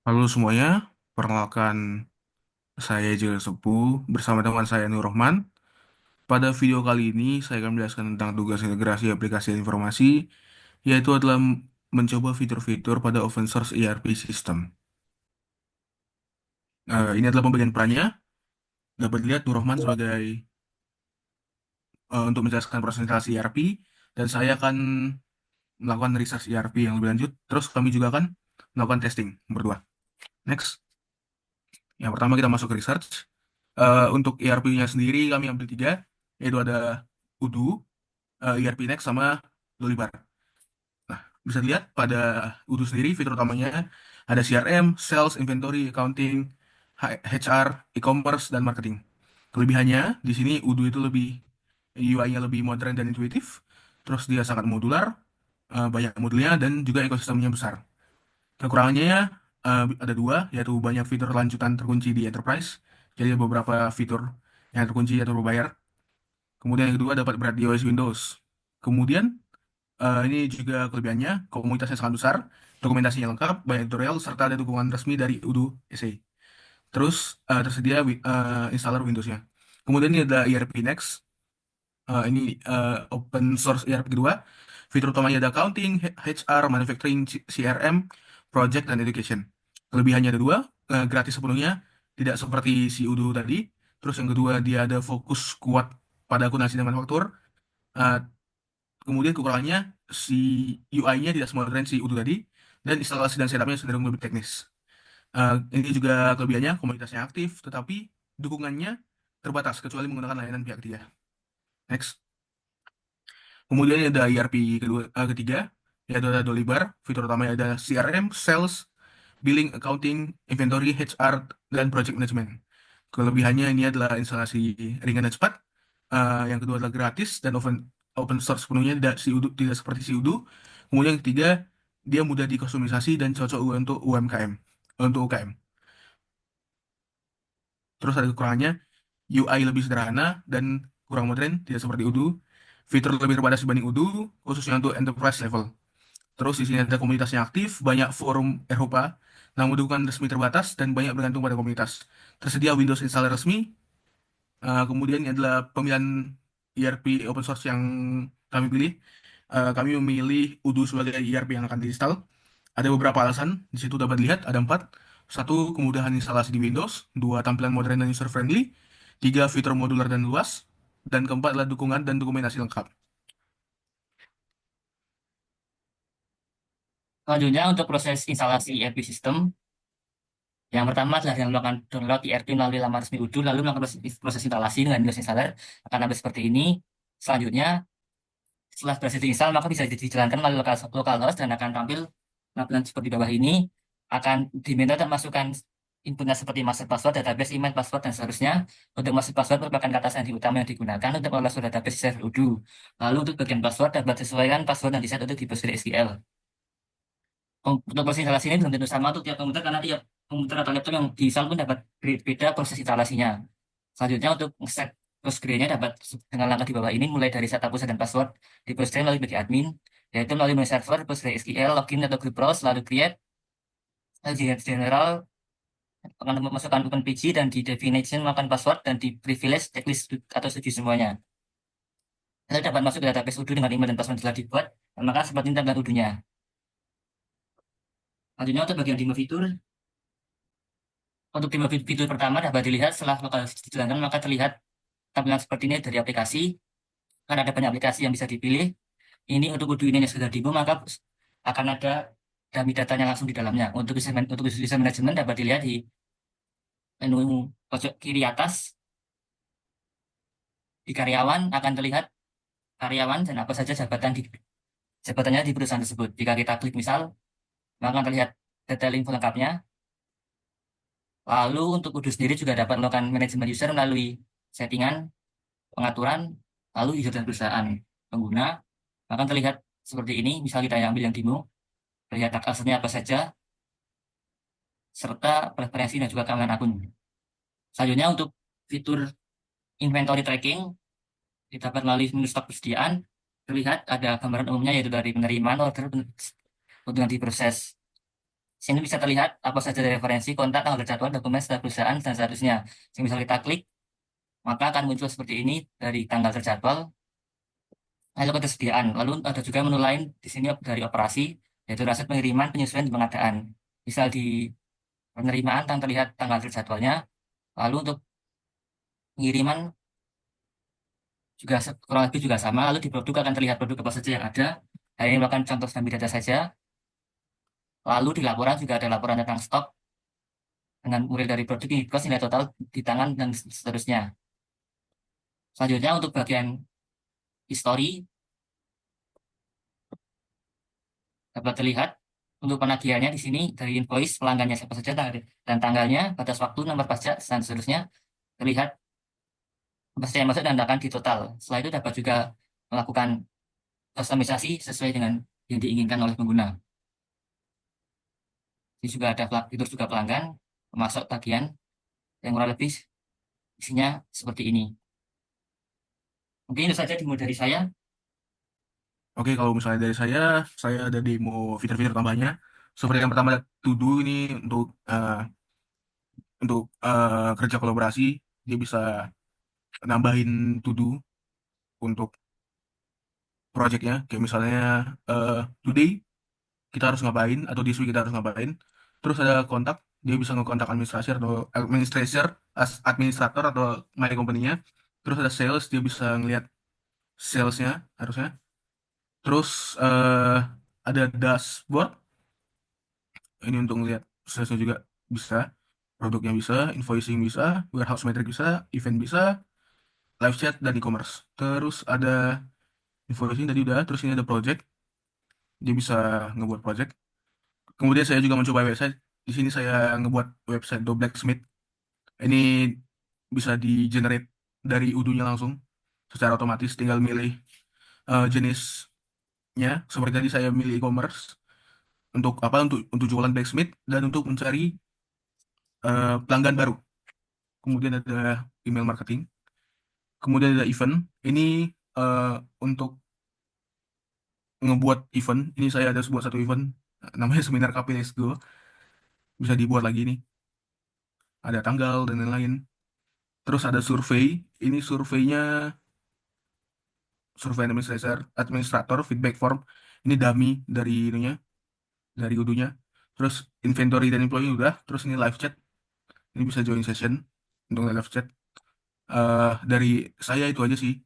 Halo semuanya, perkenalkan saya Jil Sepuh bersama teman saya Nur Rohman. Pada video kali ini saya akan menjelaskan tentang tugas integrasi aplikasi dan informasi, yaitu adalah mencoba fitur-fitur pada open source ERP system. Ini adalah pembagian perannya. Dapat dilihat Nur Rohman sebagai untuk menjelaskan proses instalasi ERP, dan saya akan melakukan research ERP yang lebih lanjut. Terus kami juga akan melakukan testing berdua. Next, yang pertama kita masuk ke research. Untuk ERP-nya sendiri kami ambil tiga, yaitu ada Odoo, ERP Next, sama Dolibar. Nah, bisa dilihat pada Odoo sendiri fitur utamanya ada CRM, Sales, Inventory, Accounting, HR, E-commerce, dan Marketing. Kelebihannya di sini Odoo itu lebih UI-nya lebih modern dan intuitif, terus dia sangat modular, banyak modulnya, dan juga ekosistemnya besar. Kekurangannya ada dua, yaitu banyak fitur lanjutan terkunci di Enterprise, jadi ada beberapa fitur yang terkunci atau berbayar. Kemudian yang kedua dapat berat di OS Windows. Kemudian ini juga kelebihannya, komunitasnya sangat besar, dokumentasinya lengkap, banyak tutorial, serta ada dukungan resmi dari Udo SA. Terus tersedia installer Windows-nya. Kemudian ini ada ERP Next. Ini open source ERP kedua. Fitur utamanya ada accounting, HR, manufacturing, CRM, project, dan education. Kelebihannya ada dua, gratis sepenuhnya, tidak seperti si Udo tadi. Terus yang kedua, dia ada fokus kuat pada akuntansi dan manufaktur. Eh, Kemudian kekurangannya, si UI-nya tidak semodern si Udo tadi, dan instalasi dan setupnya cenderung lebih teknis. Ini juga kelebihannya, komunitasnya aktif, tetapi dukungannya terbatas kecuali menggunakan layanan pihak ketiga. Next. Kemudian ada ERP ketiga, yaitu ada Dolibar. Fitur utamanya ada CRM, Sales, Billing, Accounting, Inventory, HR, dan Project Management. Kelebihannya ini adalah instalasi ringan dan cepat. Yang kedua adalah gratis dan open source sepenuhnya, tidak seperti si Udo. Kemudian yang ketiga, dia mudah dikustomisasi dan cocok untuk UMKM, untuk UKM. Terus ada kekurangannya, UI lebih sederhana dan kurang modern, tidak seperti Udo. Fitur lebih terbatas dibanding Udo, khususnya untuk enterprise level. Terus di sini ada komunitasnya aktif, banyak forum Eropa, namun dukungan resmi terbatas dan banyak bergantung pada komunitas. Tersedia Windows installer resmi. Kemudian ini adalah pemilihan ERP open source yang kami pilih. Kami memilih Odoo sebagai ERP yang akan diinstal. Ada beberapa alasan, di situ dapat dilihat ada empat. Satu, kemudahan instalasi di Windows. Dua, tampilan modern dan user friendly. Tiga, fitur modular dan luas. Dan keempat adalah dukungan dan dokumentasi lengkap. Selanjutnya untuk proses instalasi ERP system, yang pertama adalah yang melakukan download ERP melalui laman resmi Udo, lalu melakukan proses instalasi dengan Windows Installer akan tampil seperti ini. Selanjutnya, setelah berhasil diinstal, maka bisa dijalankan melalui localhost dan akan tampil tampilan seperti bawah ini. Akan diminta untuk masukkan inputnya seperti master password, database, email, password, dan seterusnya. Untuk master password merupakan kata sandi utama yang digunakan untuk mengolah database di server Udo. Lalu untuk bagian password dapat disesuaikan password yang diset untuk di PostgreSQL. Untuk proses instalasi ini belum tentu sama untuk tiap komputer karena tiap komputer atau laptop yang diinstal pun dapat beda proses instalasinya. Selanjutnya untuk set Postgre-nya dapat dengan langkah di bawah ini mulai dari setup user dan password di Postgre melalui bagi admin, yaitu melalui my server, PostgreSQL, login atau group browse, lalu create, lalu di general akan memasukkan OpenPG dan di definition melakukan password dan di privilege checklist atau setuju semuanya. Anda dapat masuk ke database Udo dengan email dan password yang telah dibuat, dan maka seperti ini tampilan Udo-nya. Selanjutnya untuk bagian demo fitur, untuk demo fitur pertama dapat dilihat setelah lokal dijalankan maka terlihat tampilan seperti ini dari aplikasi. Karena ada banyak aplikasi yang bisa dipilih. Ini untuk Udo ini yang sudah demo maka akan ada dummy datanya langsung di dalamnya. Untuk user management dapat dilihat di menu pojok kiri atas di karyawan akan terlihat karyawan dan apa saja jabatannya di perusahaan tersebut. Jika kita klik misal, maka akan terlihat detail info lengkapnya. Lalu untuk Udo sendiri juga dapat melakukan manajemen user melalui settingan, pengaturan, lalu user dan perusahaan pengguna. Akan terlihat seperti ini, misal kita yang ambil yang demo, terlihat aksesnya apa saja, serta preferensi dan juga keamanan akun. Selanjutnya untuk fitur inventory tracking, didapat melalui menu stok persediaan, terlihat ada gambaran umumnya yaitu dari penerimaan order untuk yang diproses. Sini bisa terlihat apa saja dari referensi, kontak, tanggal jadwal, dokumen, setelah perusahaan, dan seterusnya. Jadi misal kita klik, maka akan muncul seperti ini dari tanggal terjadwal, lalu ketersediaan. Lalu ada juga menu lain di sini dari operasi, yaitu rasit pengiriman, penyesuaian, dan pengadaan. Misal di penerimaan yang terlihat tanggal terjadwalnya, lalu untuk pengiriman juga kurang lebih juga sama. Lalu di produk akan terlihat produk apa saja yang ada. Hanya ini merupakan contoh sambil data saja. Lalu di laporan juga ada laporan tentang stok dengan mulai dari produk ini, cost nilai total di tangan dan seterusnya. Selanjutnya untuk bagian history dapat terlihat untuk penagihannya di sini dari invoice pelanggannya siapa saja dan tanggalnya, batas waktu, nomor pajak, dan seterusnya terlihat apa saja yang masuk dan akan di total. Setelah itu dapat juga melakukan customisasi sesuai dengan yang diinginkan oleh pengguna. Ini juga ada fitur juga pelanggan, masuk tagihan yang kurang lebih isinya seperti ini. Mungkin itu saja dimulai dari saya. Oke, kalau misalnya dari saya ada demo fitur-fitur tambahnya. Seperti yang pertama, to do ini untuk kerja kolaborasi, dia bisa nambahin to do untuk projectnya. Kayak misalnya today kita harus ngapain atau this week kita harus ngapain. Terus ada kontak, dia bisa ngekontak administrator atau my company-nya. Terus ada sales, dia bisa ngelihat salesnya harusnya. Terus ada dashboard, ini untuk ngelihat salesnya juga bisa, produknya bisa, invoicing bisa, warehouse metric bisa, event bisa, live chat dan e-commerce. Terus ada invoicing tadi udah, terus ini ada project, dia bisa ngebuat project. Kemudian saya juga mencoba website. Di sini saya ngebuat website do Blacksmith. Ini bisa di generate dari udunya langsung secara otomatis, tinggal milih jenisnya. Seperti tadi saya milih e-commerce untuk apa? Untuk jualan blacksmith dan untuk mencari pelanggan baru. Kemudian ada email marketing. Kemudian ada event. Ini eh, untuk ngebuat event. Ini saya ada sebuah satu event namanya seminar KP Let's Go. Bisa dibuat lagi nih. Ada tanggal dan lain-lain. Terus ada survei. Ini survei administrator, feedback form. Ini dummy dari ininya, dari udunya. Terus inventory dan employee udah. Terus ini live chat. Ini bisa join session untuk live chat. Dari saya itu aja sih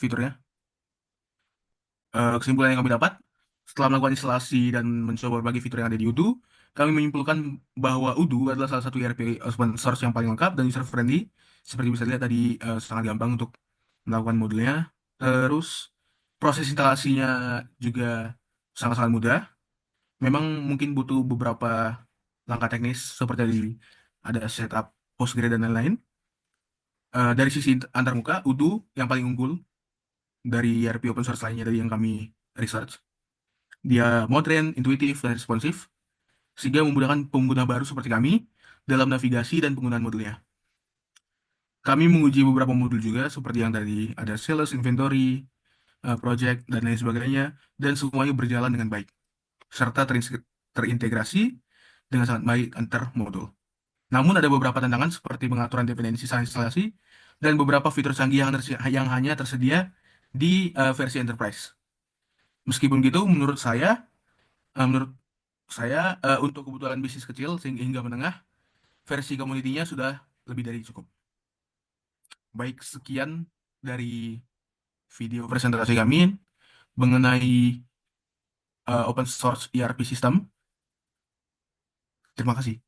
fiturnya. Kesimpulan yang kami dapat setelah melakukan instalasi dan mencoba berbagai fitur yang ada di Udu, kami menyimpulkan bahwa Udu adalah salah satu ERP open source yang paling lengkap dan user friendly. Seperti bisa lihat tadi, sangat gampang untuk melakukan modulnya. Terus proses instalasinya juga sangat-sangat mudah. Memang mungkin butuh beberapa langkah teknis seperti tadi ada setup Postgre dan lain-lain. Dari sisi antarmuka, Udu yang paling unggul dari ERP open source lainnya dari yang kami research. Dia modern, intuitif, dan responsif, sehingga memudahkan pengguna baru seperti kami dalam navigasi dan penggunaan modulnya. Kami menguji beberapa modul juga, seperti yang tadi ada sales, inventory, project, dan lain sebagainya, dan semuanya berjalan dengan baik, serta terintegrasi dengan sangat baik antar modul. Namun ada beberapa tantangan seperti pengaturan dependensi saat instalasi, dan beberapa fitur canggih yang hanya tersedia di versi enterprise. Meskipun gitu, menurut saya untuk kebutuhan bisnis kecil hingga menengah, versi community-nya sudah lebih dari cukup. Baik, sekian dari video presentasi kami mengenai open source ERP system. Terima kasih.